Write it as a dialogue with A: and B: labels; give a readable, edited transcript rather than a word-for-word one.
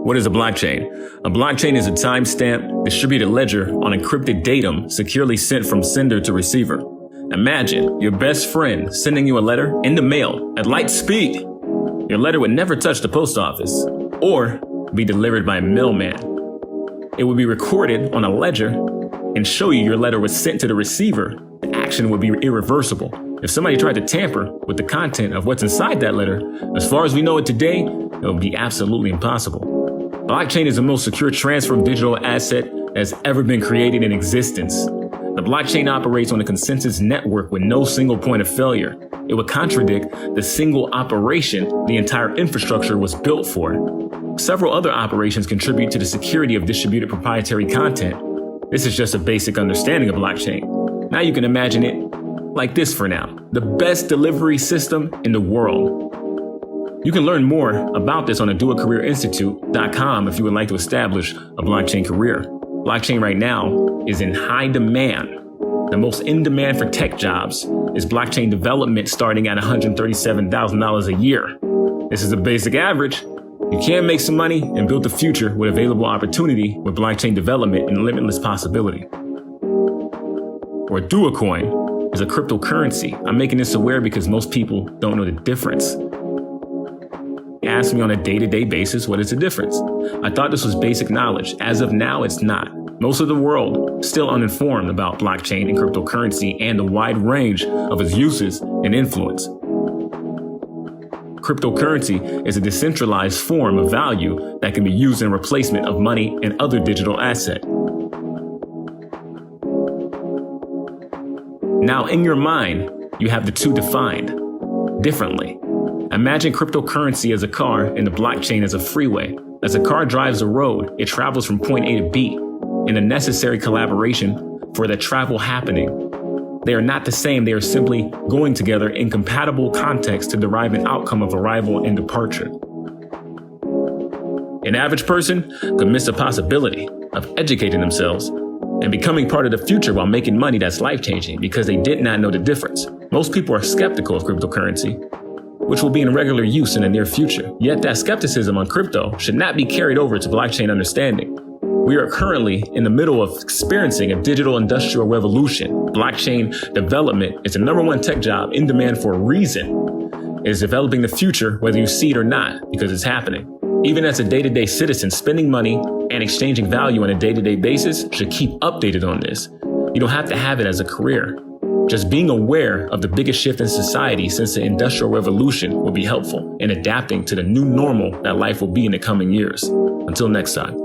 A: What is a blockchain? A blockchain is a timestamp distributed ledger on encrypted datum securely sent from sender to receiver. Imagine your best friend sending you a letter in the mail at light speed. Your letter would never touch the post office or be delivered by a mailman. It would be recorded on a ledger and show you your letter was sent to the receiver. The action would be irreversible. If somebody tried to tamper with the content of what's inside that letter, as far as we know it today, it would be absolutely impossible. Blockchain is the most secure transfer of digital asset that has ever been created in existence. The blockchain operates on a consensus network with no single point of failure. It would contradict the single operation the entire infrastructure was built for. Several other operations contribute to the security of distributed proprietary content. This is just a basic understanding of blockchain. Now you can imagine it like this for now: the best delivery system in the world. You can learn more about this on Oduwa Career Institute.com if you would like to establish a blockchain career. Blockchain right now is in high demand. The most in demand for tech jobs is blockchain development, starting at $137,000 a year. This is a basic average. You can make some money and build the future with available opportunity with blockchain development and limitless possibility. Or Oduwa coin is a cryptocurrency. I'm making this aware because most people don't know the difference. Ask me on a day-to-day basis, what is the difference? I thought this was basic knowledge. As of now, it's not. Most of the world still uninformed about blockchain and cryptocurrency and the wide range of its uses and influence. Cryptocurrency is a decentralized form of value that can be used in replacement of money and other digital asset. Now, in your mind, you have the two defined differently. Imagine cryptocurrency as a car and the blockchain as a freeway. As a car drives a road, it travels from point A to B in the necessary collaboration for the travel happening. They are not the same. They are simply going together in compatible context to derive an outcome of arrival and departure. An average person could miss the possibility of educating themselves and becoming part of the future while making money that's life-changing because they did not know the difference. Most people are skeptical of cryptocurrency, which will be in regular use in the near future. Yet that skepticism on crypto should not be carried over to blockchain understanding. We are currently in the middle of experiencing a digital industrial revolution. Blockchain development is the #1 tech job in demand for a reason. It is developing the future, whether you see it or not, because it's happening. Even as a day-to-day citizen, spending money and exchanging value on a day-to-day basis should keep updated on this. You don't have to have it as a career. Just being aware of the biggest shift in society since the Industrial Revolution will be helpful in adapting to the new normal that life will be in the coming years. Until next time.